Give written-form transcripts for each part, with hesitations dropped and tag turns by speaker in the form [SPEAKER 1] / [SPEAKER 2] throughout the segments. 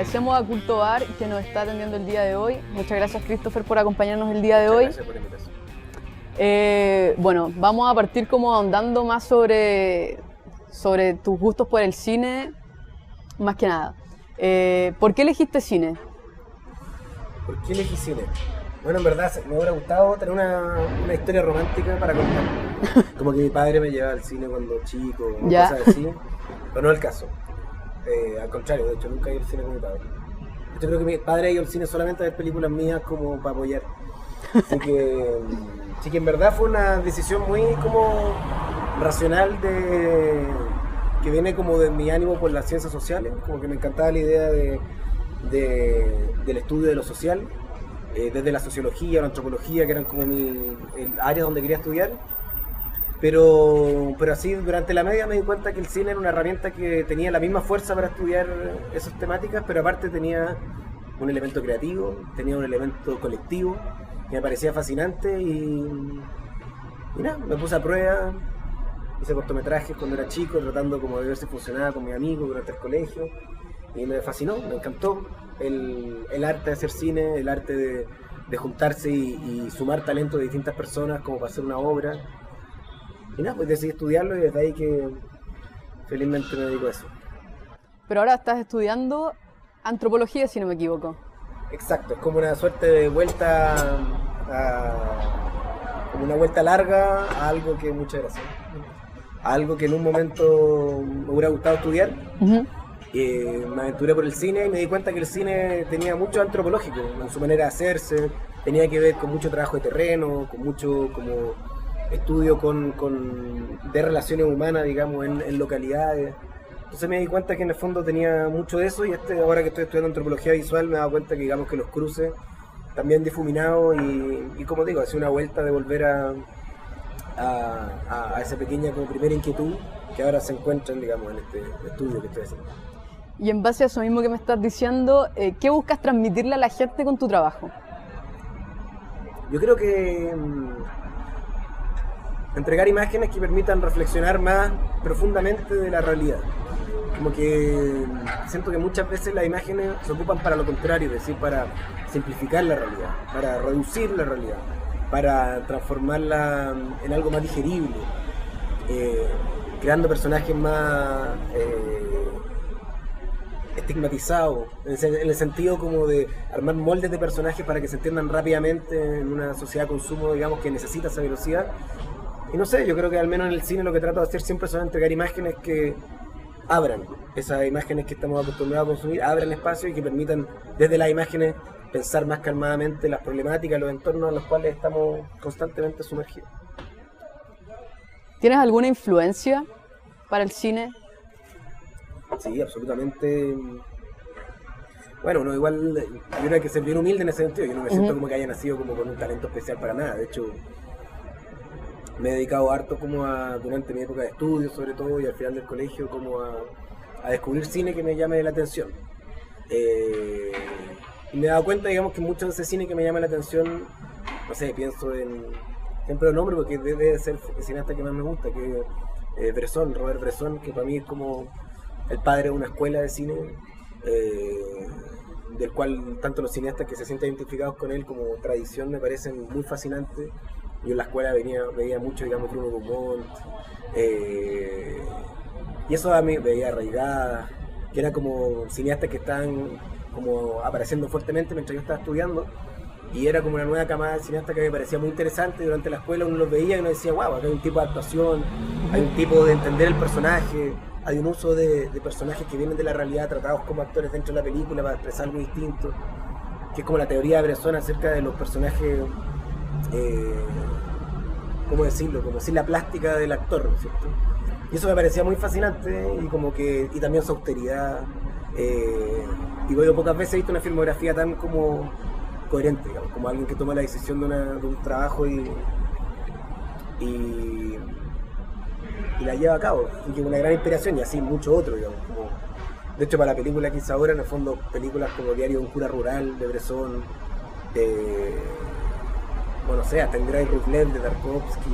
[SPEAKER 1] agradecemos a Culto Bar que nos está atendiendo el día de hoy. Muchas gracias, Christopher, por acompañarnos el día de hoy.
[SPEAKER 2] Gracias por la invitación.
[SPEAKER 1] Bueno, vamos a partir como ahondando más sobre tus gustos por el cine, más que nada. ¿Por qué elegiste cine?
[SPEAKER 2] ¿Por qué elegí cine? Bueno, en verdad me hubiera gustado tener una historia romántica para contar. Como que mi padre me llevaba al cine cuando chico,
[SPEAKER 1] Ya.
[SPEAKER 2] cosas así. Pero no es el caso. Al contrario, de hecho nunca he ido al cine con mi padre. Yo creo que mi padre ha ido al cine solamente a ver películas mías como para apoyar. Así que en verdad fue una decisión muy como racional que viene como de mi ánimo por las ciencias sociales. Como que me encantaba la idea del estudio de lo social. Desde la sociología, la antropología, que eran como el área donde quería estudiar. Pero así durante la media me di cuenta que el cine era una herramienta que tenía la misma fuerza para estudiar esas temáticas, pero aparte tenía un elemento creativo, tenía un elemento colectivo que me parecía fascinante y nada, me puse a prueba, hice cortometrajes cuando era chico, tratando como de ver si funcionaba con mis amigos durante el colegio y me fascinó, me encantó el arte de hacer cine, el arte de juntarse y sumar talento de distintas personas como para hacer una obra. Y nada, pues decidí estudiarlo y desde ahí que felizmente me dedico a eso.
[SPEAKER 1] Pero ahora estás estudiando antropología, si no me equivoco.
[SPEAKER 2] Exacto, es como una suerte de vuelta como una vuelta larga a algo que, muchas gracias, a algo que en un momento me hubiera gustado estudiar.
[SPEAKER 1] Uh-huh.
[SPEAKER 2] Me aventuré por el cine y me di cuenta que el cine tenía mucho antropológico en su manera de hacerse, tenía que ver con mucho trabajo de terreno, con mucho como estudio de relaciones humanas, digamos, en localidades. Entonces me di cuenta que en el fondo tenía mucho de eso y ahora que estoy estudiando antropología visual me he dado cuenta que digamos que los cruces también difuminados y como digo, hace una vuelta de volver a esa pequeña como primera inquietud que ahora se encuentran, digamos, en este estudio que estoy haciendo.
[SPEAKER 1] Y en base a eso mismo que me estás diciendo, ¿qué buscas transmitirle a la gente con tu trabajo?
[SPEAKER 2] Yo creo que entregar imágenes que permitan reflexionar más profundamente de la realidad. Como que siento que muchas veces las imágenes se ocupan para lo contrario, es decir, para simplificar la realidad, para reducir la realidad, para transformarla en algo más digerible, creando personajes más estigmatizados, en el sentido como de armar moldes de personajes para que se entiendan rápidamente en una sociedad de consumo, digamos, que necesita esa velocidad. Y no sé, yo creo que al menos en el cine lo que trato de hacer siempre son entregar imágenes que abran esas imágenes que estamos acostumbrados a consumir, abran espacio y que permitan desde las imágenes pensar más calmadamente las problemáticas, los entornos en los cuales estamos constantemente sumergidos.
[SPEAKER 1] ¿Tienes alguna influencia para el cine?
[SPEAKER 2] Sí, absolutamente. Bueno, uno igual, yo creo que ser bien humilde en ese sentido, yo no me siento como que haya nacido como con un talento especial para nada, de hecho me he dedicado harto como durante mi época de estudio sobre todo y al final del colegio como a descubrir cine que me llame la atención. Y me he dado cuenta, digamos, que mucho de ese cine que me llama la atención, no sé, pienso siempre el nombre porque debe ser el cineasta que más me gusta, que es Bresson, Robert Bresson, que para mí es como el padre de una escuela de cine, del cual tanto los cineastas que se sienten identificados con él como tradición me parecen muy fascinantes. Yo en la escuela veía mucho, digamos, Bruno Dumont, y eso a mí veía Arraigada, que eran como cineastas que estaban como apareciendo fuertemente mientras yo estaba estudiando, y era como una nueva camada de cineastas que me parecía muy interesante. Durante la escuela uno los veía y uno decía, wow, acá hay un tipo de actuación, hay un tipo de entender el personaje, hay un uso de personajes que vienen de la realidad tratados como actores dentro de la película para expresar algo distinto, que es como la teoría de Bresson acerca de los personajes, ¿cómo decirlo? Como decir la plástica del actor, ¿no es cierto? Y eso me parecía muy fascinante y también su austeridad. Y luego pocas veces he visto una filmografía tan como coherente, digamos, como alguien que toma la decisión de un trabajo y la lleva a cabo, y que es una gran inspiración, y así mucho otro, digamos. De hecho, para la película que hice ahora, en el fondo, películas como Diario de un cura rural, de Bresson, bueno, hasta Andrei Rublev, de Tarkovsky,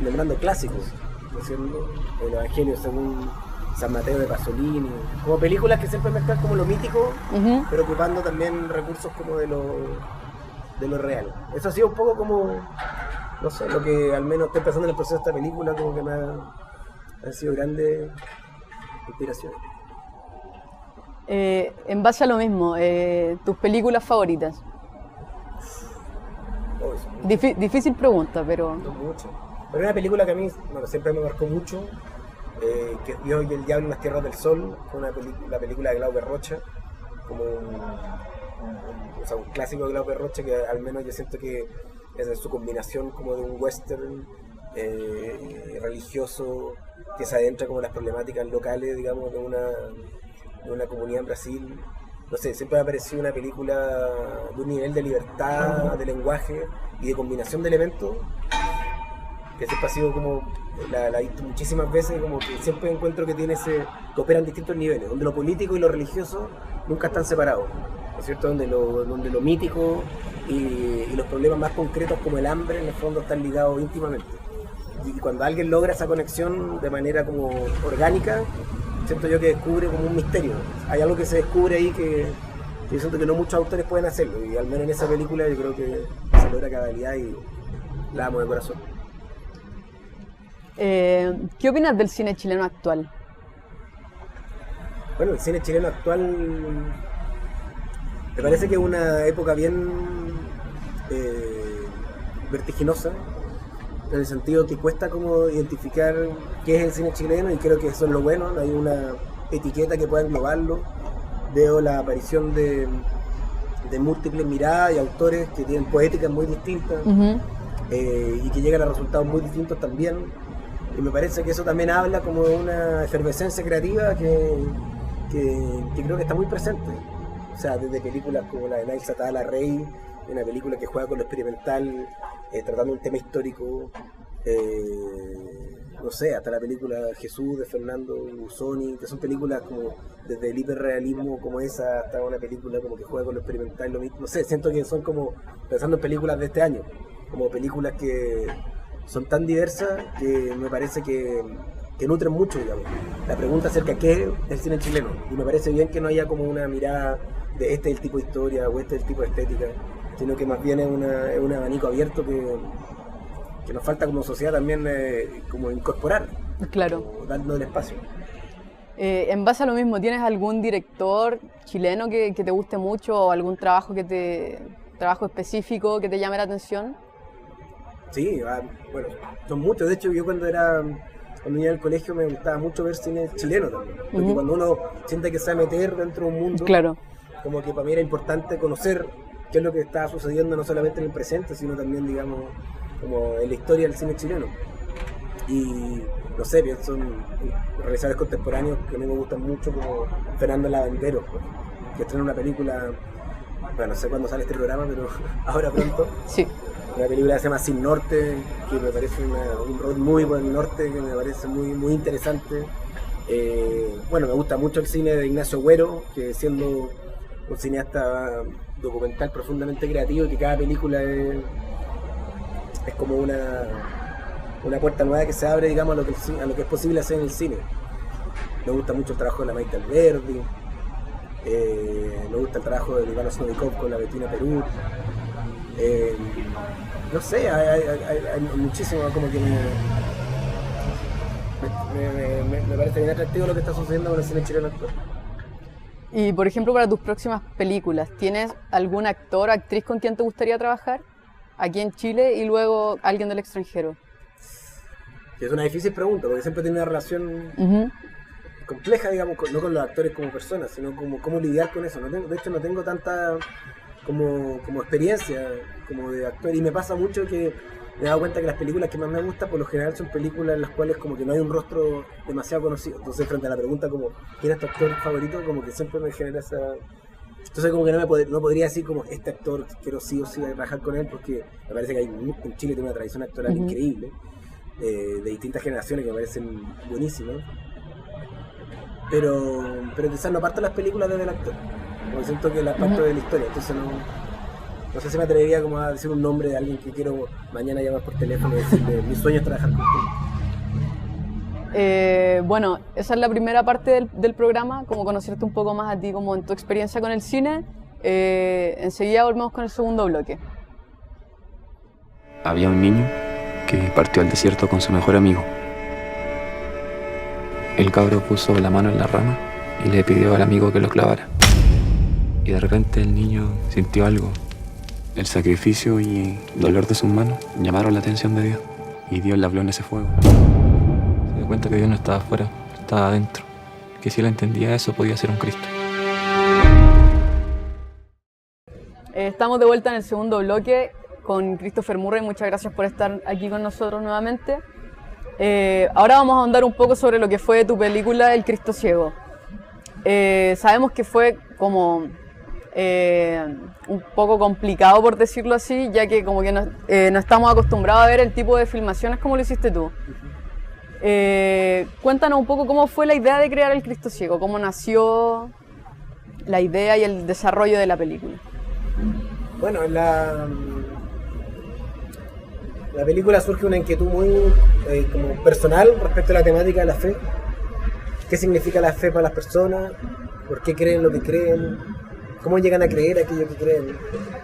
[SPEAKER 2] nombrando clásicos. diciendo, el Evangelio según San Mateo de Pasolini, como películas que siempre mezclan como lo mítico, pero ocupando también recursos como de lo real. Eso ha sido un poco como, no sé, lo que al menos estoy pensando en el proceso de esta película, como que me ha sido grande inspiración.
[SPEAKER 1] En base a lo mismo, tus películas favoritas. Difícil pregunta, pero...
[SPEAKER 2] No mucho. Pero una película que a mí siempre me marcó mucho, que Dios y el Diablo en las Tierras del Sol, fue la película de Glauber Rocha, como un clásico de Glauber Rocha, que al menos yo siento que es su combinación como de un western religioso que se adentra como en las problemáticas locales, digamos, de una comunidad en Brasil. No sé, siempre me ha parecido una película de un nivel de libertad, de lenguaje y de combinación de elementos que siempre ha sido como, la he visto muchísimas veces, como que siempre encuentro que que operan distintos niveles, donde lo político y lo religioso nunca están separados, ¿no es cierto? Donde lo mítico y los problemas más concretos como el hambre en el fondo están ligados íntimamente. Y cuando alguien logra esa conexión de manera como orgánica, siento yo que descubre como un misterio. Hay algo que se descubre ahí que yo siento que no muchos autores pueden hacerlo, y al menos en esa película yo creo que se logra cabalidad y la amo de corazón.
[SPEAKER 1] ¿Qué opinas del cine chileno actual?
[SPEAKER 2] Bueno, el cine chileno actual me parece que es una época bien vertiginosa, en el sentido que cuesta como identificar qué es el cine chileno, y creo que eso es lo bueno, no hay una etiqueta que pueda englobarlo. Veo la aparición de múltiples miradas y autores que tienen poéticas muy distintas, y que llegan a resultados muy distintos también, y me parece que eso también habla como de una efervescencia creativa que creo que está muy presente. O sea, desde películas como la de Nail Satala Rey, una película que juega con lo experimental, tratando un tema histórico, no sé, hasta la película Jesús de Fernando Busoni, que son películas como desde el hiperrealismo como esa hasta una película como que juega con lo experimental, lo mismo. No sé, siento que son como, pensando en películas de este año, como películas que son tan diversas que me parece que nutren mucho, digamos, la pregunta acerca de qué es el cine chileno, y me parece bien que no haya como una mirada de este es el tipo de historia o este es el tipo de estética, sino que más bien es un abanico abierto que nos falta como sociedad también como incorporar,
[SPEAKER 1] claro,
[SPEAKER 2] como dando el espacio.
[SPEAKER 1] En base a lo mismo, ¿tienes algún director chileno que te guste mucho, o algún trabajo trabajo específico que te llame la atención?
[SPEAKER 2] Sí, bueno, son muchos. De hecho, yo cuando iba al colegio me gustaba mucho ver cine chileno también, porque cuando uno siente que se va a meter dentro de un mundo,
[SPEAKER 1] claro,
[SPEAKER 2] como que para mí era importante conocer qué es lo que está sucediendo no solamente en el presente, sino también, digamos, como en la historia del cine chileno. Y no sé, pienso en realizadores contemporáneos que a mí me gustan mucho, como Fernando Lavandero, que estrena una película, bueno, no sé cuándo sale este programa, pero ahora pronto.
[SPEAKER 1] Sí.
[SPEAKER 2] Una película que se llama Sin Norte, que me parece un road movie por el norte, que me parece muy, muy interesante. Bueno, me gusta mucho el cine de Ignacio Güero, que siendo un cineasta documental profundamente creativo, y que cada película es como una puerta nueva que se abre, digamos, a lo que es posible hacer en el cine. Me gusta mucho el trabajo de la Maite Alberdi, me gusta el trabajo de Iván Snovikov con la Bettina Perú. No sé, hay muchísimo, como que me parece bien atractivo lo que está sucediendo con el cine chileno actual.
[SPEAKER 1] Y por ejemplo, para tus próximas películas, ¿tienes algún actor o actriz con quien te gustaría trabajar aquí en Chile y luego alguien del extranjero?
[SPEAKER 2] Es una difícil pregunta, porque siempre tiene una relación compleja, digamos, no con los actores como personas, sino como cómo lidiar con eso. De hecho, no tengo tanta como experiencia como de actor, y me pasa mucho que me he dado cuenta que las películas que más me gustan por lo general son películas en las cuales como que no hay un rostro demasiado conocido. Entonces, frente a la pregunta como ¿quién es tu actor favorito?, como que siempre me genera esa... Entonces como que no podría decir como este actor quiero sí o sí trabajar con él, porque me parece que en Chile tiene una tradición actoral increíble, de distintas generaciones que me parecen buenísimas, pero quizás no parto las películas desde el actor, como siento que la parto de la historia. Entonces no sé si me atrevería como a decir un nombre de alguien que quiero mañana llamar por teléfono y decirle mi sueño es trabajar contigo.
[SPEAKER 1] Bueno, esa es la primera parte del programa, como conocerte un poco más a ti, como en tu experiencia con el cine. Enseguida volvemos con el segundo bloque.
[SPEAKER 3] Había un niño que partió al desierto con su mejor amigo. El cabro puso la mano en la rama y le pidió al amigo que lo clavara. Y de repente el niño sintió algo. El sacrificio y el dolor de sus manos llamaron la atención de Dios. Y Dios le habló en ese fuego. Se dio cuenta que Dios no estaba afuera, estaba adentro. Que si él entendía eso, podía ser un Cristo.
[SPEAKER 1] Estamos de vuelta en el segundo bloque con Christopher Murray. Muchas gracias por estar aquí con nosotros nuevamente. Ahora vamos a ahondar un poco sobre lo que fue tu película El Cristo Ciego. Sabemos que fue como un poco complicado, por decirlo así, ya que como que no estamos acostumbrados a ver el tipo de filmaciones como lo hiciste tú. Cuéntanos un poco cómo fue la idea de crear El Cristo Ciego, cómo nació la idea y el desarrollo de la película.
[SPEAKER 2] Bueno, la película surge una inquietud muy como personal respecto a la temática de la fe. ¿Qué significa la fe para las personas? ¿Por qué creen lo que creen? ¿Cómo llegan a creer aquello que creen?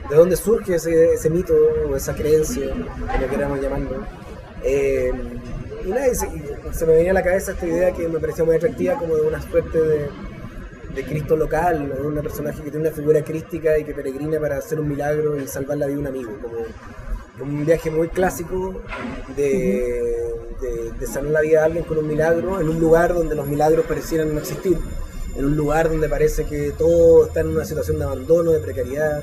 [SPEAKER 2] ¿De dónde surge ese mito o esa creencia, como queramos llamarlo? Y nada, se me venía a la cabeza esta idea que me parecía muy atractiva, como de una suerte de Cristo local, de un personaje que tiene una figura crística y que peregrina para hacer un milagro y salvar la vida de un amigo. Como un viaje muy clásico de salvar la vida de alguien con un milagro en un lugar donde los milagros parecieran no existir, en un lugar donde parece que todo está en una situación de abandono, de precariedad,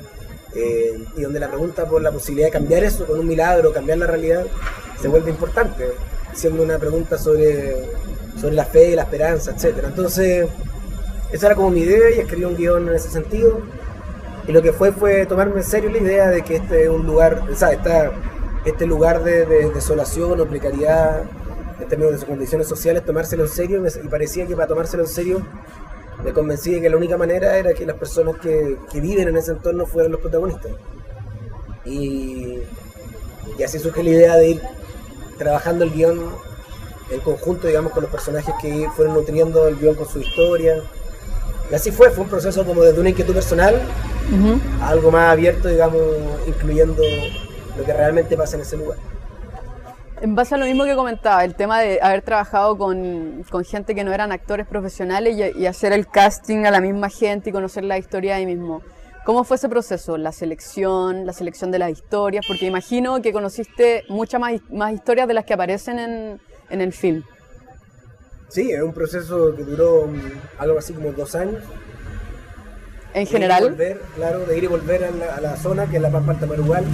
[SPEAKER 2] y donde la pregunta por la posibilidad de cambiar eso con un milagro, cambiar la realidad, se vuelve importante, siendo una pregunta sobre la fe y la esperanza, etc. Entonces, esa era como mi idea y escribí un guión en ese sentido. Y lo que fue tomarme en serio la idea de que este es un lugar, este lugar de desolación o precariedad, en términos de sus condiciones sociales, tomárselo en serio, y parecía que para tomárselo en serio me convencí de que la única manera era que las personas que viven en ese entorno fueran los protagonistas. Y así surge la idea de ir trabajando el guión en conjunto, digamos, con los personajes que fueron nutriendo el guión con su historia. Y así fue un proceso como desde una inquietud personal a algo más abierto, digamos, incluyendo lo que realmente pasa en ese lugar.
[SPEAKER 1] En base a lo mismo que comentaba, el tema de haber trabajado con gente que no eran actores profesionales y hacer el casting a la misma gente y conocer la historia ahí mismo. ¿Cómo fue ese proceso? La selección de las historias, porque imagino que conociste muchas más historias de las que aparecen en el film. Sí,
[SPEAKER 2] es un proceso que duró algo así como 2 años.
[SPEAKER 1] ¿En general?
[SPEAKER 2] De ir y volver a la zona, que es la Pampa Alta-Marugal.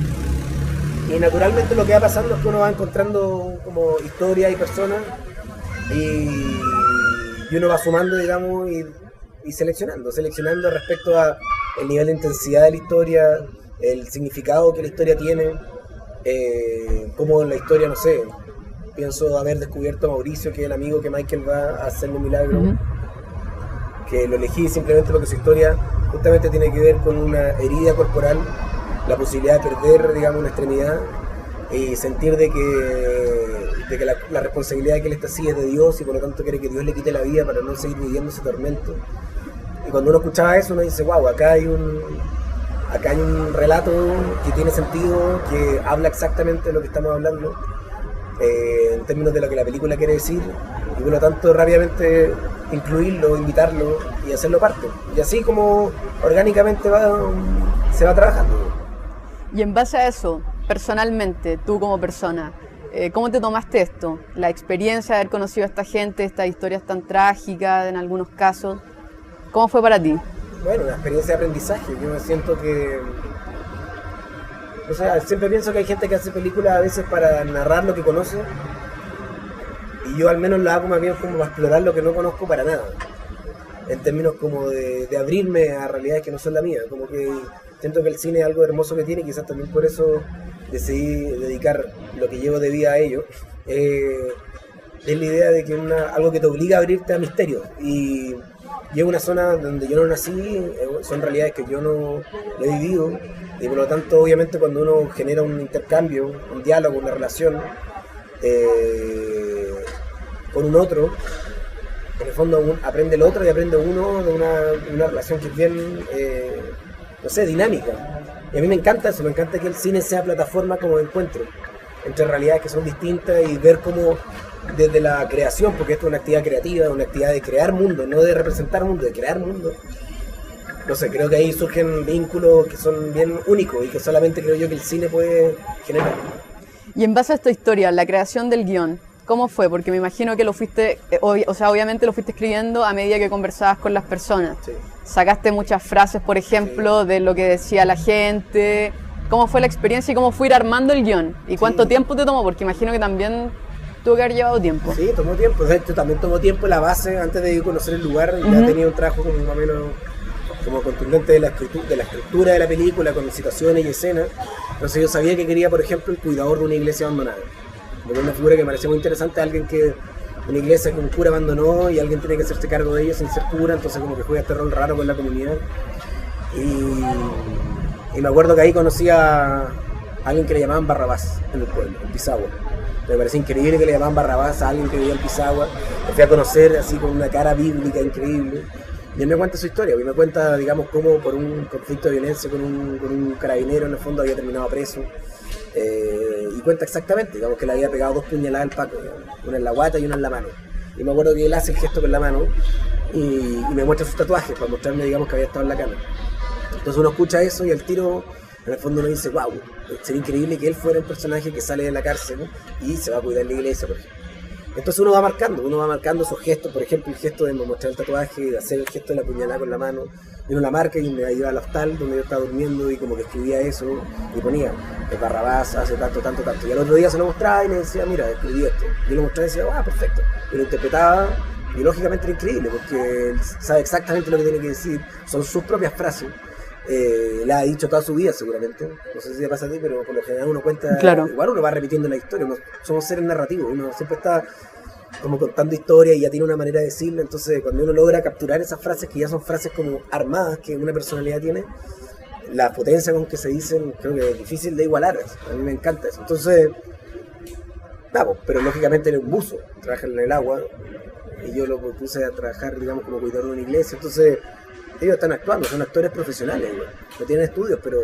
[SPEAKER 2] Y naturalmente lo que va pasando es que uno va encontrando como historias y personas y uno va sumando, digamos, y seleccionando respecto a el nivel de intensidad de la historia, el significado que la historia tiene, como la historia, no sé, pienso haber descubierto a Mauricio, que es el amigo que Michael va a hacerle un milagro, que lo elegí simplemente porque su historia justamente tiene que ver con una herida corporal, la posibilidad de perder, digamos, una extremidad y sentir de que la responsabilidad de que él está así es de Dios y por lo tanto quiere que Dios le quite la vida para no seguir viviendo ese tormento. Y cuando uno escuchaba eso uno dice, wow, acá hay un relato que tiene sentido, que habla exactamente de lo que estamos hablando en términos de lo que la película quiere decir, y por lo tanto rápidamente incluirlo, invitarlo y hacerlo parte. Y así como orgánicamente se va trabajando.
[SPEAKER 1] Y en base a eso, personalmente, tú como persona, ¿cómo te tomaste esto? La experiencia de haber conocido a esta gente, estas historias tan trágicas en algunos casos, ¿cómo fue para ti?
[SPEAKER 2] Bueno, una experiencia de aprendizaje. Yo me siento que... O sea, siempre pienso que hay gente que hace películas a veces para narrar lo que conoce, y yo al menos lo hago más bien como para explorar lo que no conozco para nada, en términos como de abrirme a realidades que no son la mía. Como que siento que el cine es algo hermoso que tiene, y quizás también por eso decidí dedicar lo que llevo de vida a ello. Es la idea de que algo que te obliga a abrirte a misterios, y es una zona donde yo no nací, son realidades que yo no he vivido, y por lo tanto obviamente cuando uno genera un intercambio, un diálogo, una relación por un otro, en el fondo aprende el otro y aprende uno de una relación que es bien, no sé, dinámica. Y a mí me encanta eso, me encanta que el cine sea plataforma como de encuentro entre realidades que son distintas y ver cómo desde la creación, porque esto es una actividad creativa, una actividad de crear mundo, no de representar mundo, de crear mundo. No sé, creo que ahí surgen vínculos que son bien únicos y que solamente creo yo que el cine puede generar.
[SPEAKER 1] Y en base a esta historia, la creación del guión, ¿cómo fue? Porque me imagino que lo fuiste, obviamente lo fuiste escribiendo a medida que conversabas con las personas.
[SPEAKER 2] Sí.
[SPEAKER 1] Sacaste muchas frases, por ejemplo, de lo que decía la gente. ¿Cómo fue la experiencia y cómo fue ir armando el guión? ¿Y cuánto tiempo te tomó? Porque imagino que también tuvo que haber llevado tiempo.
[SPEAKER 2] Sí, tomó tiempo. De hecho, también tomó tiempo la base antes de conocer el lugar. Ya tenía un trabajo como más o menos como contundente de la estructura de la película, con situaciones y escenas. Entonces yo sabía que quería, por ejemplo, el cuidador de una iglesia abandonada. Como una figura que me parecía muy interesante, alguien que una iglesia que un cura abandonó y alguien tiene que hacerse cargo de ella sin ser cura, entonces como que juega este rol raro con la comunidad. Y me acuerdo que ahí conocí a alguien que le llamaban Barrabás en el pueblo, en Pisagua. Me parecía increíble que le llamaban Barrabás a alguien que vivía en Pisagua. Me fui a conocer así con una cara bíblica increíble. Y él me cuenta su historia, y me cuenta, digamos, cómo por un conflicto de violencia con un carabinero en el fondo había terminado preso. Y cuenta exactamente, digamos, que le había pegado 2 puñaladas al Paco, una en la guata y una en la mano. Y me acuerdo que él hace el gesto con la mano y me muestra sus tatuajes para mostrarme, digamos, que había estado en la cama. Entonces uno escucha eso y al tiro, en el fondo uno dice, wow, sería increíble que él fuera el personaje que sale de la cárcel, ¿no? Y se va a cuidar la iglesia, por ejemplo. Entonces uno va marcando sus gestos, por ejemplo el gesto de mostrar el tatuaje, de hacer el gesto de la puñalada con la mano, y uno la marca y me iba al hostal donde yo estaba durmiendo y como que escribía eso y ponía, el Barrabás hace tanto, y al otro día se lo mostraba y le decía, mira, escribí esto, yo lo mostraba y decía, perfecto, y lo interpretaba y lógicamente era increíble porque él sabe exactamente lo que tiene que decir, son sus propias frases. La ha dicho toda su vida seguramente, no sé si te pasa a ti, pero por lo general uno cuenta,
[SPEAKER 1] claro.
[SPEAKER 2] Igual uno va repitiendo la historia, somos seres narrativos, uno siempre está como contando historias y ya tiene una manera de decirlo, entonces cuando uno logra capturar esas frases que ya son frases como armadas que una personalidad tiene, la potencia con que se dicen creo que es difícil de igualar, a mí me encanta eso, entonces vamos, pero lógicamente era un buzo, trabaja en el agua y yo lo puse a trabajar digamos como cuidador de una iglesia, entonces ellos están actuando, son actores profesionales, no tienen estudios, pero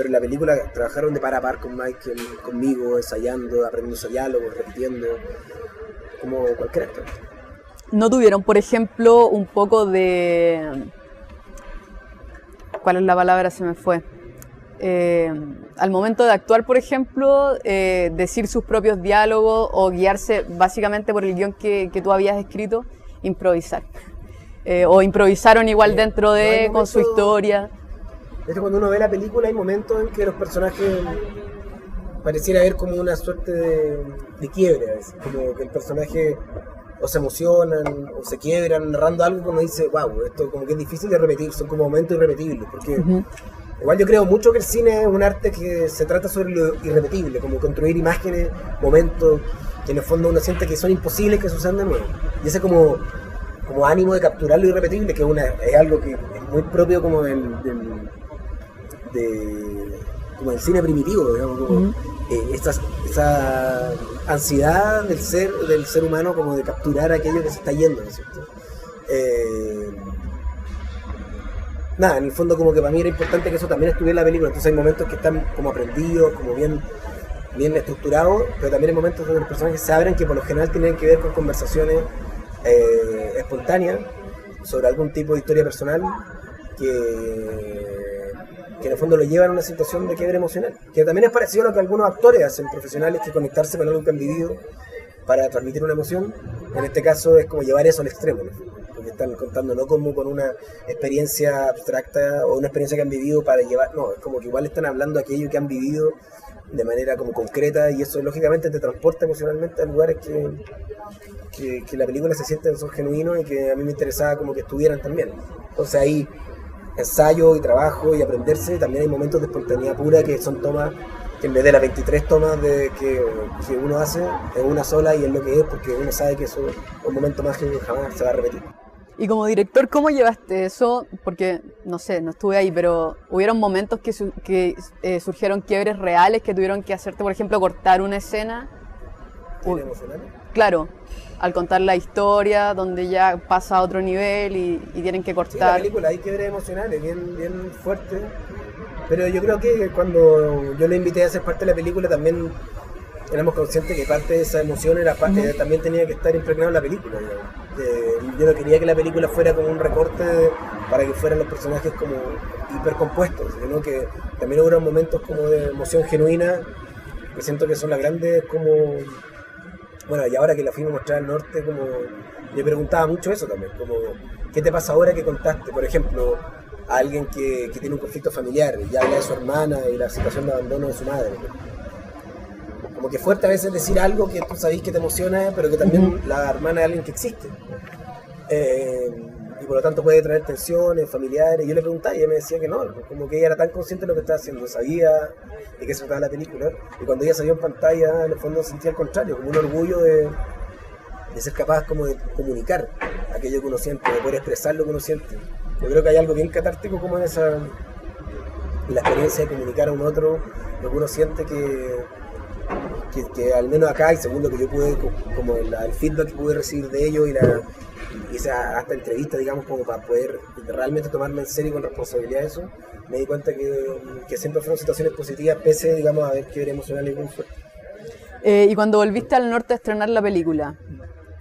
[SPEAKER 2] en la película trabajaron de par a par con Michael, conmigo, ensayando, aprendiendo diálogos, repitiendo, como cualquier actor.
[SPEAKER 1] ¿No tuvieron, por ejemplo, un poco de... ¿Cuál es la palabra? Se me fue. Al momento de actuar, por ejemplo, decir sus propios diálogos o guiarse básicamente por el guión que tú habías escrito, improvisar? ¿O improvisaron igual dentro de, con su historia?
[SPEAKER 2] Cuando uno ve la película hay momentos en que los personajes pareciera haber como una suerte de quiebre a veces, como que el personaje o se emocionan o se quiebran narrando algo que uno dice, wow, esto como que es difícil de repetir, son como momentos irrepetibles, porque igual yo creo mucho que el cine es un arte que se trata sobre lo irrepetible, como construir imágenes, momentos, que en el fondo uno siente que son imposibles que sucedan de nuevo, y ese como ánimo de capturar lo irrepetible, que es algo que es muy propio como del cine primitivo, digamos, como esa ansiedad del ser humano como de capturar aquello que se está yendo, ¿no es cierto? En el fondo como que para mí era importante que eso también estuviera en la película, entonces hay momentos que están como aprendidos, como bien estructurados, pero también hay momentos donde los personajes se abren que por lo general tienen que ver con conversaciones espontánea sobre algún tipo de historia personal que en el fondo lo llevan a una situación de quiebre emocional, que también es parecido a lo que algunos actores hacen profesionales, que conectarse con algo que han vivido para transmitir una emoción. En este caso es como llevar eso al extremo, ¿no? Porque están contando no como con una experiencia abstracta o una experiencia que han vivido para llevar, no, es como que igual están hablando aquello que han vivido de manera como concreta, y eso lógicamente te transporta emocionalmente a lugares que la película se siente son genuinos y que a mí me interesaba como que estuvieran también. Entonces ahí ensayo y trabajo y aprenderse, también hay momentos de espontaneidad pura que son tomas que en vez de las 23 tomas que uno hace, es una sola y es lo que es, porque uno sabe que eso es un momento mágico que jamás se va a repetir.
[SPEAKER 1] Y como director, ¿cómo llevaste eso? Porque, no sé, no estuve ahí, pero hubieron momentos que surgieron quiebres reales que tuvieron que hacerte, por ejemplo, cortar una escena.
[SPEAKER 2] ¿Emocionales?
[SPEAKER 1] claro, al contar la historia, donde ya pasa a otro nivel y tienen que
[SPEAKER 2] Sí, la
[SPEAKER 1] cortar.
[SPEAKER 2] película hay que ver emocional, es bien fuerte. Pero yo creo que cuando yo le invité a ser parte de la película también éramos conscientes que parte de esa emoción era también tenía que estar impregnado en la película. Yo no quería que la película fuera como un recorte para que fueran los personajes como hipercompuestos, sino que también hubo momentos como de emoción genuina, que siento que son las grandes como... Bueno, y ahora que la fuimos a mostrar al norte, como le preguntaba mucho eso también, como ¿qué te pasa ahora que contaste? Por ejemplo, a alguien que tiene un conflicto familiar y habla de su hermana y la situación de abandono de su madre. Como que fuerte a veces decir algo que tú sabés que te emociona, pero que también la hermana de alguien que existe. Y por lo tanto puede traer tensiones familiares. Yo le preguntaba y ella me decía que no, como que ella era tan consciente de lo que estaba haciendo, sabía de qué se trataba la película. Y cuando ella salió en pantalla, en el fondo sentía al contrario, como un orgullo de ser capaz como de comunicar aquello que uno siente, de poder expresar lo que uno siente. Yo creo que hay algo bien catártico como en la experiencia de comunicar a un otro lo que uno siente que al menos acá, y según lo que yo pude, como el feedback que pude recibir de ellos y esa hasta entrevista, digamos, como para poder realmente tomarme en serio y con responsabilidad eso, me di cuenta que siempre fueron situaciones positivas, pese, digamos, a ver qué era emocional y muy fuerte.
[SPEAKER 1] Y cuando volviste al norte a estrenar la película,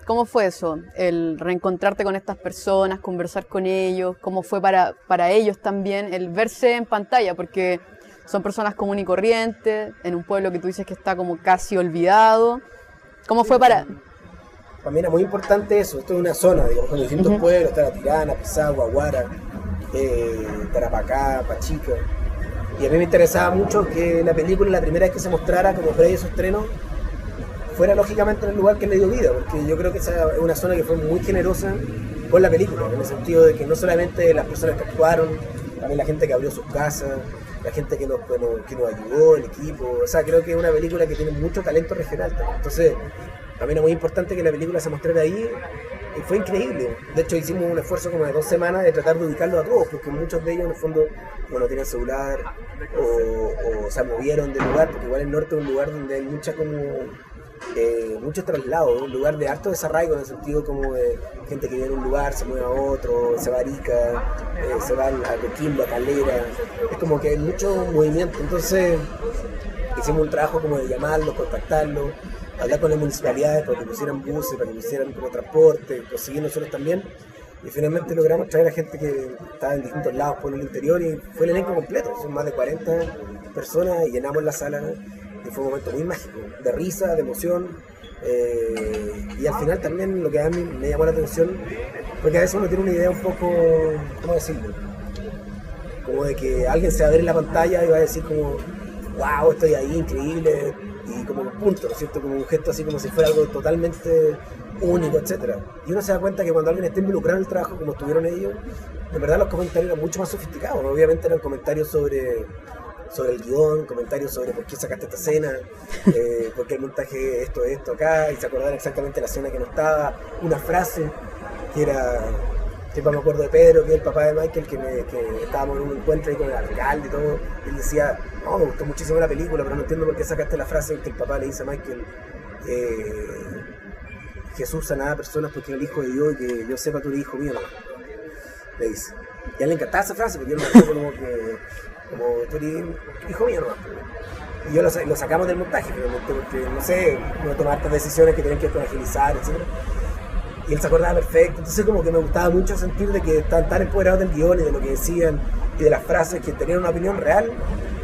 [SPEAKER 1] ¿cómo fue eso? El reencontrarte con estas personas, conversar con ellos, ¿cómo fue para ellos también el verse en pantalla? Porque son personas comunes y corrientes, en un pueblo que tú dices que está como casi olvidado. ¿Cómo fue para...?
[SPEAKER 2] Para mí era muy importante eso. Esto es una zona, digamos, con distintos pueblos, está la Tirana, Pisagua, Guara, Tarapacá, Pachica. Y a mí me interesaba mucho que la película, la primera vez que se mostrara como previo a su estreno, fuera lógicamente en el lugar que le dio vida, porque yo creo que esa es una zona que fue muy generosa con la película, en el sentido de que no solamente las personas que actuaron, también la gente que abrió sus casas, la gente que nos ayudó, el equipo. O sea, creo que es una película que tiene mucho talento regional también. Entonces, a mí era muy importante que la película se mostrara ahí y fue increíble. De hecho, hicimos un esfuerzo como de 2 semanas de tratar de ubicarlos a todos, porque muchos de ellos en el fondo no tienen celular o se movieron del lugar, porque igual el norte es un lugar donde hay muchos traslados, un lugar de harto desarraigo en el sentido como de gente que viene a un lugar, se mueve a otro, se va a Arica, se va a Coquimbo, a Calera, es como que hay mucho movimiento. Entonces hicimos un trabajo como de llamarlos, contactarlos, hablar con las municipalidades para que pusieran buses, para que pusieran como transporte, conseguir nosotros también, y finalmente logramos traer a gente que estaba en distintos lados por el interior y fue el elenco completo, son más de 40 personas y llenamos la sala. Y fue un momento muy mágico, de risa, de emoción, y al final también lo que a mí me llamó la atención, porque a veces uno tiene una idea un poco, ¿cómo decirlo? Como de que alguien se va a ver en la pantalla y va a decir como, wow, estoy ahí, increíble, y como un punto, ¿no es cierto? Como un gesto así como si fuera algo totalmente único, etc. Y uno se da cuenta que cuando alguien está involucrado en el trabajo, como estuvieron ellos, en verdad los comentarios eran mucho más sofisticados, ¿no? Obviamente eran comentarios sobre el guión, comentarios sobre por qué sacaste esta escena, por qué el montaje esto acá, y se acordaron exactamente la escena que no estaba, una frase que era, siempre me acuerdo de Pedro, que es el papá de Michael, que estábamos en un encuentro ahí con el alcalde y todo, y él decía, no, me gustó muchísimo la película, pero no entiendo por qué sacaste la frase que el papá le dice a Michael, Jesús sanaba a personas porque era el hijo de Dios y que yo sepa tú eres hijo mío, no, le dice. Y a él le encantaba esa frase, porque yo me acuerdo como tú eres hijo mío nomás. Y yo lo sacamos del montaje, porque no sé, no tomar estas decisiones que tienen que ver con agilizar, etc. Y él se acordaba perfecto, entonces como que me gustaba mucho sentir de que estaban tan empoderados del guión y de lo que decían y de las frases que tenían una opinión real.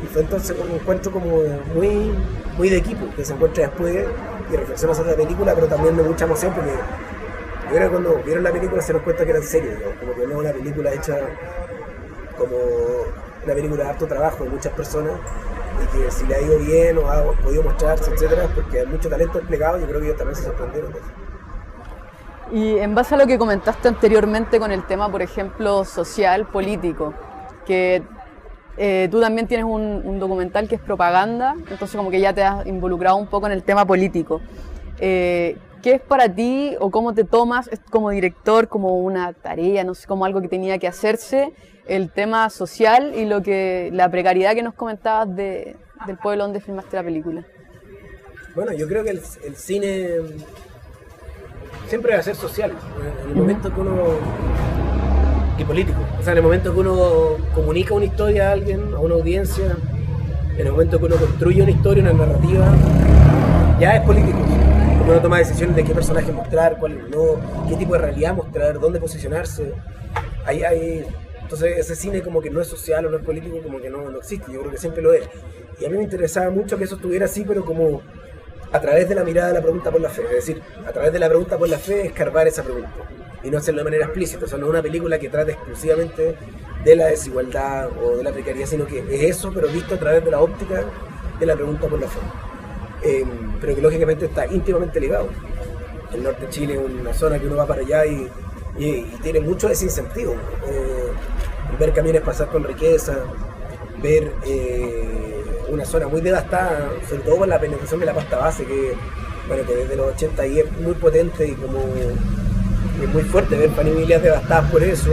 [SPEAKER 2] Y fue entonces un encuentro como muy de equipo, que se encuentra después y reflexiona sobre la película, pero también de mucha emoción, porque yo creo que cuando vieron la película se dieron cuenta que era en serio, ¿no? Como que no es una película hecha como una película de harto trabajo de muchas personas, y que si le ha ido bien o ha podido mostrarse, etcétera, porque hay mucho talento desplegado. Yo creo que ellos también se sorprendieron de eso.
[SPEAKER 1] Y en base a lo que comentaste anteriormente con el tema, por ejemplo, social, político, que tú también tienes un documental que es propaganda, entonces como que ya te has involucrado un poco en el tema político. ¿Qué es para ti o cómo te tomas como director, como una tarea, no sé, como algo que tenía que hacerse, el tema social y la precariedad que nos comentabas del pueblo donde filmaste la película?
[SPEAKER 2] Bueno, yo creo que el cine siempre va a ser social. En el momento que uno... y político. O sea, en el momento que uno comunica una historia a alguien, a una audiencia, en el momento que uno construye una historia, una narrativa, ya es político. Porque uno toma decisiones de qué personaje mostrar, cuál no, qué tipo de realidad mostrar, dónde posicionarse. Entonces ese cine como que no es social o no es político, como que no existe. Yo creo que siempre lo es. Y a mí me interesaba mucho que eso estuviera así, pero como a través de la mirada de la pregunta por la fe. Es decir, a través de la pregunta por la fe, escarbar esa pregunta. Y no hacerlo de manera explícita. O sea, no es una película que trate exclusivamente de la desigualdad o de la precariedad, sino que es eso, pero visto a través de la óptica de la pregunta por la fe. Pero que lógicamente está íntimamente ligado. El norte de Chile es una zona que uno va para allá y tiene mucho de ese incentivo. Ver camiones pasar con riqueza, ver una zona muy devastada, sobre todo por la penetración de la pasta base, que desde los 80 ahí es muy potente y como es muy fuerte ver familias devastadas por eso,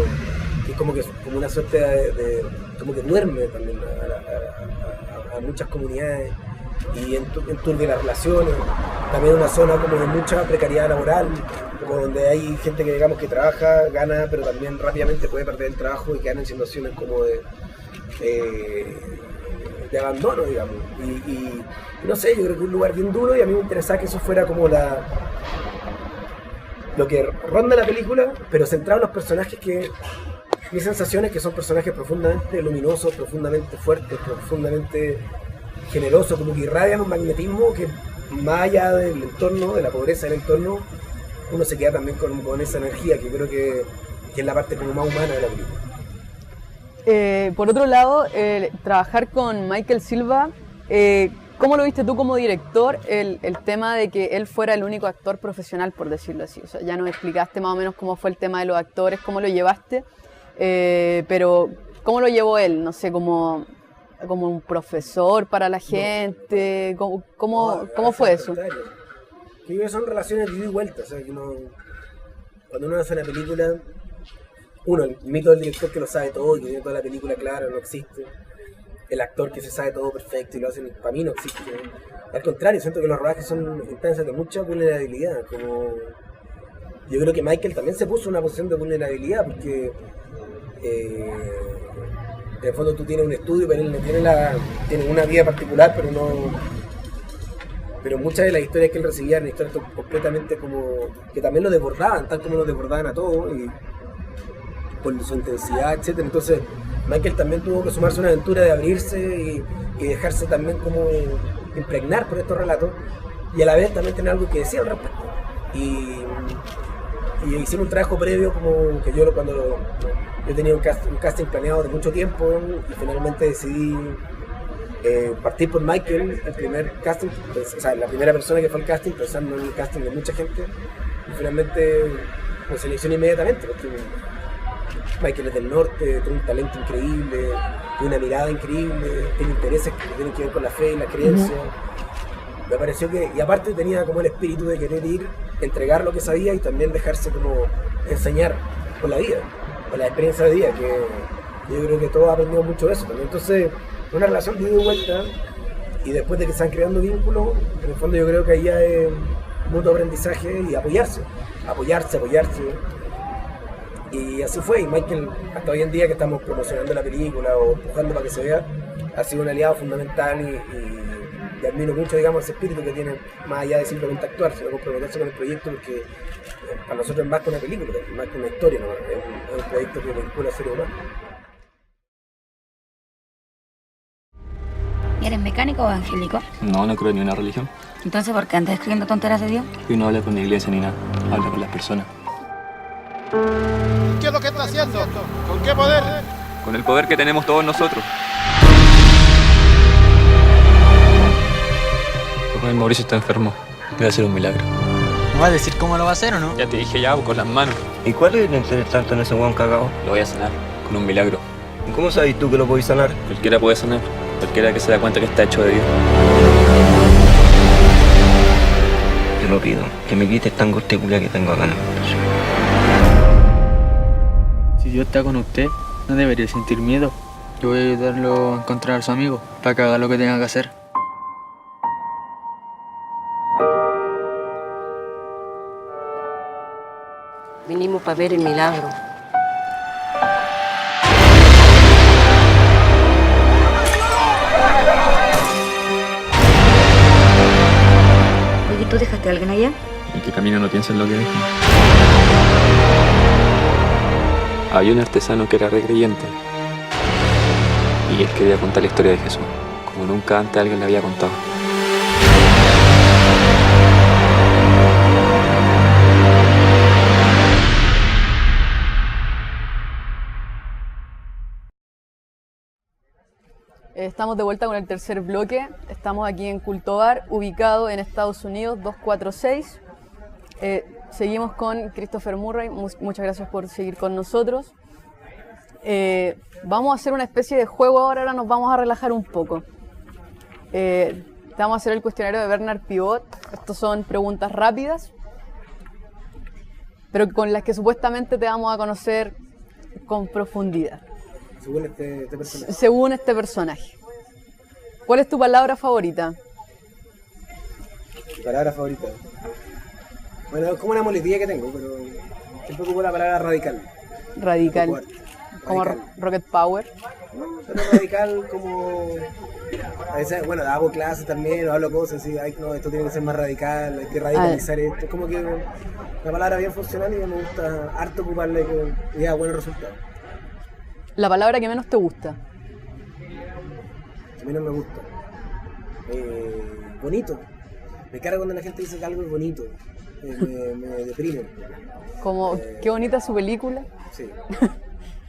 [SPEAKER 2] que es como una suerte de como que duerme también a muchas comunidades y enturbia las relaciones. También una zona como de mucha precariedad laboral, como donde hay gente que digamos que trabaja, gana, pero también rápidamente puede perder el trabajo y quedar en situaciones como de abandono, digamos. Y no sé, yo creo que es un lugar bien duro y a mí me interesaba que eso fuera como lo que ronda la película, pero centrado en los personajes que... Mis sensaciones que son personajes profundamente luminosos, profundamente fuertes, profundamente generosos, como que irradian un magnetismo que más allá del entorno, de la pobreza del entorno, uno se queda también con esa energía que creo que es la parte como más humana de la película.
[SPEAKER 1] Por otro lado, trabajar con Michael Silva, ¿cómo lo viste tú como director el tema de que él fuera el único actor profesional, por decirlo así? O sea, ya nos explicaste más o menos cómo fue el tema de los actores, cómo lo llevaste, pero ¿cómo lo llevó él? No sé, como un profesor para la gente, ¿cómo fue eso?
[SPEAKER 2] Que son relaciones de ida y vuelta, o sea, que cuando uno hace una película, el mito del director que lo sabe todo y que tiene toda la película clara, no existe. El actor que se sabe todo perfecto y lo hace, para mí no existe. Al contrario, siento que los rodajes son instancias de mucha vulnerabilidad. Como yo creo que Michael también se puso en una posición de vulnerabilidad porque en el fondo tú tienes un estudio, pero él tiene una vida particular, pero muchas de las historias que él recibía eran historias completamente como que también lo desbordaban, tal como lo desbordaban a todos y por su intensidad, etcétera. Entonces Michael también tuvo que sumarse a una aventura de abrirse y dejarse también como impregnar por estos relatos y a la vez también tener algo que decir al respecto. Y hicimos un trabajo previo como que yo tenía un casting planeado de mucho tiempo y finalmente decidí partir por Michael, el primer casting, o sea, la primera persona que fue al casting, pensando en el casting de mucha gente y finalmente me seleccioné inmediatamente porque Michael es del norte, tiene un talento increíble, tiene una mirada increíble, tiene intereses que tienen que ver con la fe y la creencia. Me pareció que, y aparte tenía como el espíritu de querer ir, entregar lo que sabía y también dejarse como enseñar con la vida, con la experiencia de vida, que yo creo que todos aprendimos mucho de eso también. Entonces, una relación de ida y vuelta, y después de que se están creando vínculos, en el fondo yo creo que ahí ya es mutuo aprendizaje y apoyarse. Y así fue, y Michael, hasta hoy en día que estamos promocionando la película o empujando para que se vea, ha sido un aliado fundamental y admiro mucho, digamos, ese espíritu que tiene, más allá de simplemente actuar, sino comprometerse con el proyecto, porque para nosotros es más que una película, es más que una historia, ¿no? Es un proyecto que vincula a seres humanos.
[SPEAKER 4] ¿Eres mecánico o evangélico?
[SPEAKER 3] No creo ni una religión.
[SPEAKER 4] Entonces, ¿por qué andas escribiendo tonteras de Dios?
[SPEAKER 3] Y no habla con la iglesia ni nada, habla con las personas.
[SPEAKER 5] ¿Qué es lo que está haciendo? ¿Con qué poder?
[SPEAKER 3] Con el poder que tenemos todos nosotros. El Mauricio está enfermo. Voy a hacer un milagro.
[SPEAKER 6] ¿Me vas a decir cómo lo va a hacer o no?
[SPEAKER 3] Ya te dije ya, con las manos.
[SPEAKER 7] ¿Y cuál es el interés tanto en ese hueón cagado?
[SPEAKER 3] Lo voy a sanar con un milagro.
[SPEAKER 7] ¿Y cómo sabes tú que lo podés sanar?
[SPEAKER 3] Cualquiera puede sanar. Cualquiera que se da cuenta que está hecho de Dios.
[SPEAKER 7] Te lo pido, que me quites esta angustia que tengo acá en el pecho.
[SPEAKER 6] Si Dios está con usted, no debería sentir miedo. Yo voy a ayudarlo a encontrar a su amigo para que haga lo que tenga que hacer.
[SPEAKER 8] para ver el milagro.
[SPEAKER 4] Oye, ¿tú dejaste a alguien allá?
[SPEAKER 3] El que camina no piensa en lo que deja. Había un artesano que era re creyente y él quería contar la historia de Jesús, como nunca antes alguien le había contado.
[SPEAKER 1] Estamos de vuelta con el tercer bloque. Estamos aquí en Culto Bar, ubicado en Estados Unidos, 246. Seguimos con Christopher Murray. Muchas gracias por seguir con nosotros. Vamos a hacer una especie de juego ahora nos vamos a relajar un poco. Te vamos a hacer el cuestionario de Bernard Pivot. Estos son preguntas rápidas, pero con las que supuestamente te vamos a conocer con profundidad.
[SPEAKER 2] Según este personaje.
[SPEAKER 1] Según este personaje. ¿Cuál es tu palabra favorita?
[SPEAKER 2] Mi palabra favorita. Bueno, es como una muletilla que tengo, pero siempre ocupo la palabra radical.
[SPEAKER 1] Radical. Como
[SPEAKER 2] Radical.
[SPEAKER 1] Rocket Power.
[SPEAKER 2] No, pero radical como... A veces, bueno, hago clases también, o hablo cosas así, ay, no, esto tiene que ser más radical, hay que radicalizar esto. Es como que una palabra bien funcional y me gusta harto ocuparle que da buenos resultados.
[SPEAKER 1] La palabra que menos te gusta.
[SPEAKER 2] A mí no me gusta. Bonito. Me carga cuando la gente dice que algo es bonito. Me deprime.
[SPEAKER 1] Como, qué bonita su película.
[SPEAKER 2] Sí.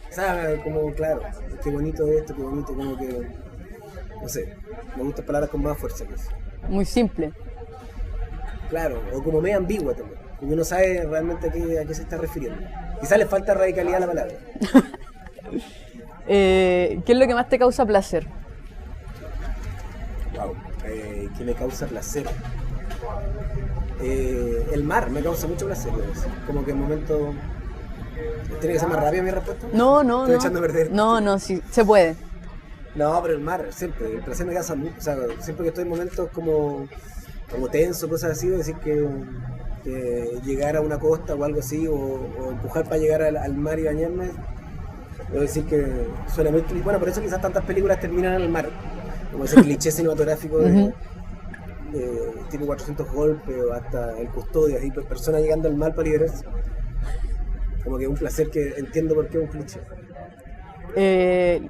[SPEAKER 2] O sea, como, claro, qué bonito esto, qué bonito, como que... No sé, me gustan palabras con más fuerza que eso.
[SPEAKER 1] Muy simple.
[SPEAKER 2] Claro, o como medio ambigua también. Porque uno sabe realmente a qué se está refiriendo. Quizás le falta radicalidad a la palabra.
[SPEAKER 1] ¿Qué es lo que más te causa placer?
[SPEAKER 2] Wow, ¿qué me causa placer? El mar me causa mucho placer. Como que en momento... ¿Tiene que ser más rápida mi respuesta?
[SPEAKER 1] No.
[SPEAKER 2] Estoy echando a perder.
[SPEAKER 1] No, sí, se puede.
[SPEAKER 2] No, pero el mar, siempre. El placer me causa mucho. O sea, siempre que estoy en momentos como tenso, cosas así, decir que llegar a una costa o algo así, o empujar para llegar al mar y bañarme, debo decir que suena muy... Bueno, por eso quizás tantas películas terminan en el mar. Como ese cliché cinematográfico de tipo 400 golpes o hasta El Custodio, así, personas llegando al mar para liberarse. Como que es un placer que entiendo por qué es un cliché.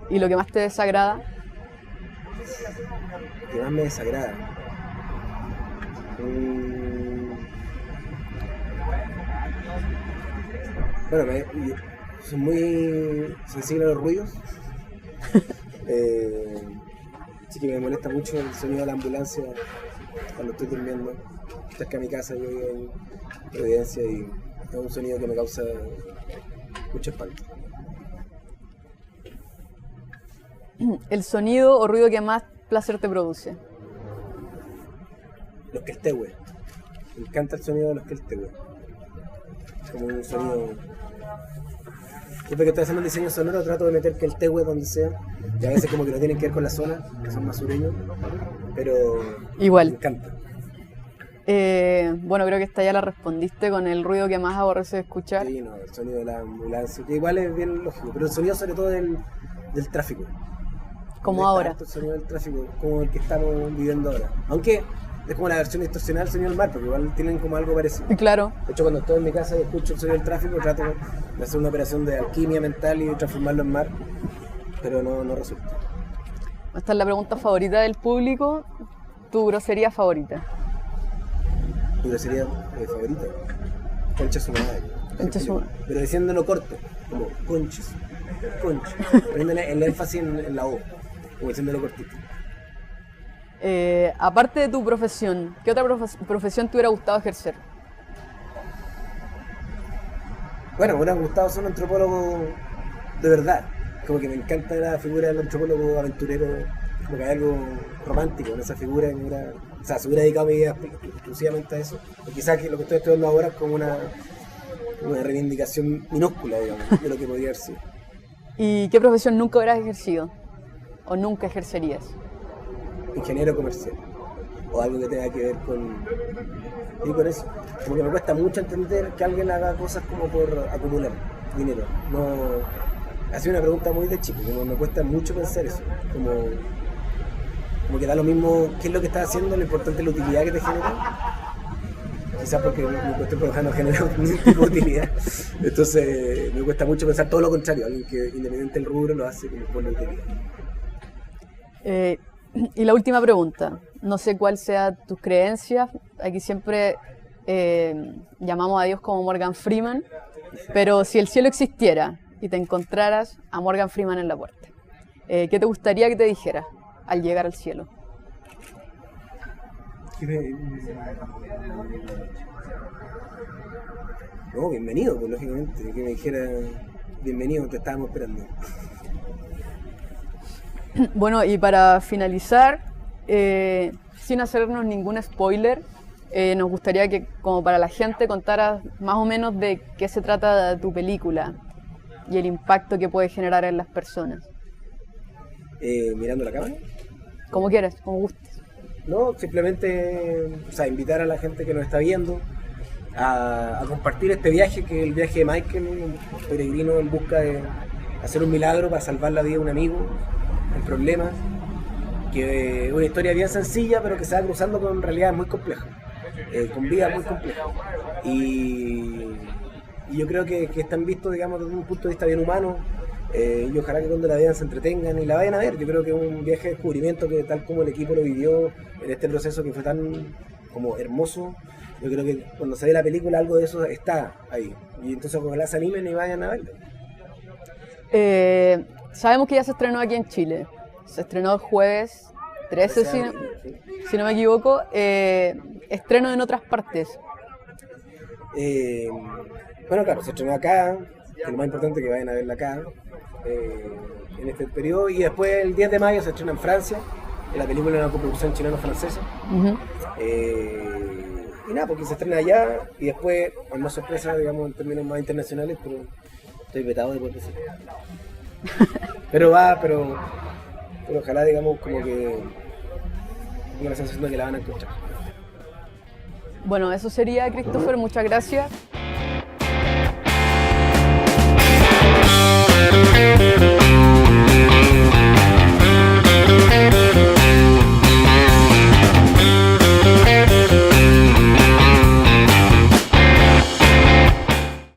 [SPEAKER 1] ¿Y lo que más te desagrada?
[SPEAKER 2] Lo que más me desagrada. Bueno, soy muy sensible a los ruidos. Así que me molesta mucho el sonido de la ambulancia cuando estoy durmiendo. Cerca de mi casa, yo vivo en Providencia y es un sonido que me causa mucho espanto.
[SPEAKER 1] ¿El sonido o ruido que más placer te produce?
[SPEAKER 2] Los queltehue. Me encanta el sonido de los queltehue. Como un sonido... Siempre que estoy haciendo un diseño sonoro trato de meter queltehue donde sea. Y a veces como que no tienen que ver con la zona, que son más sureños. Pero...
[SPEAKER 1] Igual.
[SPEAKER 2] Me encanta.
[SPEAKER 1] Bueno, creo que esta ya la respondiste con el ruido que más aborreces escuchar.
[SPEAKER 2] Sí, no, el sonido de la ambulancia, que igual es bien lógico, pero el sonido sobre todo del tráfico.
[SPEAKER 1] Como ahora.
[SPEAKER 2] El sonido del tráfico, como el que estamos viviendo ahora. Aunque es como la versión distorsionada del sonido del mar, porque igual tienen como algo parecido.
[SPEAKER 1] Claro.
[SPEAKER 2] De hecho, cuando estoy en mi casa y escucho el sonido del tráfico, trato de hacer una operación de alquimia mental y transformarlo en mar, pero no resulta.
[SPEAKER 1] Esta es la pregunta favorita del público. ¿Tu grosería favorita?
[SPEAKER 2] Mi grosería favorita. Concha su madre.
[SPEAKER 1] Concha su madre.
[SPEAKER 2] Pero diciéndolo corto, como conchis. Poniéndole el énfasis en la O, como diciéndolo cortito.
[SPEAKER 1] Aparte de tu profesión, ¿qué otra profesión te hubiera gustado ejercer?
[SPEAKER 2] Bueno, me hubiera gustado ser un antropólogo de verdad. Como que me encanta la figura del antropólogo aventurero, como que hay algo romántico en esa figura. O sea, se hubiera dedicado mi vida exclusivamente a eso. O quizás que lo que estoy estudiando ahora es como una reivindicación minúscula, digamos, de lo que podría haber sido.
[SPEAKER 1] ¿Y qué profesión nunca hubieras ejercido? ¿O nunca ejercerías?
[SPEAKER 2] Ingeniero comercial. O algo que tenga que ver Y con eso, como que me cuesta mucho entender que alguien haga cosas como por acumular dinero. No, ha sido una pregunta muy de chico, como me cuesta mucho pensar eso. Como que da lo mismo qué es lo que estás haciendo, lo importante es la utilidad que te genera. Quizás porque me cuesta trabajar no genera ningún tipo de utilidad. Entonces me cuesta mucho pensar todo lo contrario, alguien que independiente del rubro lo hace como por la utilidad.
[SPEAKER 1] Y la última pregunta, no sé cuál sea tus creencias, aquí siempre llamamos a Dios como Morgan Freeman, pero si el cielo existiera y te encontraras a Morgan Freeman en la puerta, ¿qué te gustaría que te dijera al llegar al cielo?
[SPEAKER 2] No, bienvenido, pues lógicamente, que me dijera bienvenido, te estábamos esperando.
[SPEAKER 1] Bueno, y para finalizar, sin hacernos ningún spoiler, nos gustaría que, como para la gente, contaras más o menos de qué se trata tu película y el impacto que puede generar en las personas.
[SPEAKER 2] ¿Mirando la cámara?
[SPEAKER 1] Como quieras, como gustes.
[SPEAKER 2] No, simplemente invitar a la gente que nos está viendo a compartir este viaje, que es el viaje de Michael, un peregrino en busca de hacer un milagro para salvar la vida de un amigo en problemas, que es una historia bien sencilla, pero que se va cruzando con realidades muy complejas, con vidas muy complejas. Y yo creo que están vistos, digamos, desde un punto de vista bien humano, y ojalá que cuando la vean se entretengan y la vayan a ver. Yo creo que es un viaje de descubrimiento que, tal como el equipo lo vivió en este proceso que fue tan como hermoso, yo creo que cuando se ve la película algo de eso está ahí. Y entonces ojalá se animen y vayan a verla.
[SPEAKER 1] Sabemos que ya se estrenó aquí en Chile. Se estrenó el jueves 13, si no me equivoco. Estreno en otras partes.
[SPEAKER 2] Bueno, claro, se estrenó acá, que es lo más importante, que vayan a verla acá, en este periodo. Y después el 10 de mayo se estrena en Francia. La película es una coproducción chileno-francesa.
[SPEAKER 1] Uh-huh.
[SPEAKER 2] Y nada, porque se estrena allá y después, más sorpresa, digamos, en términos más internacionales, pero estoy vetado de poder decir. Pero ojalá, digamos, como que tengo la sensación de que la van a escuchar.
[SPEAKER 1] Bueno, eso sería, Christopher, muchas gracias.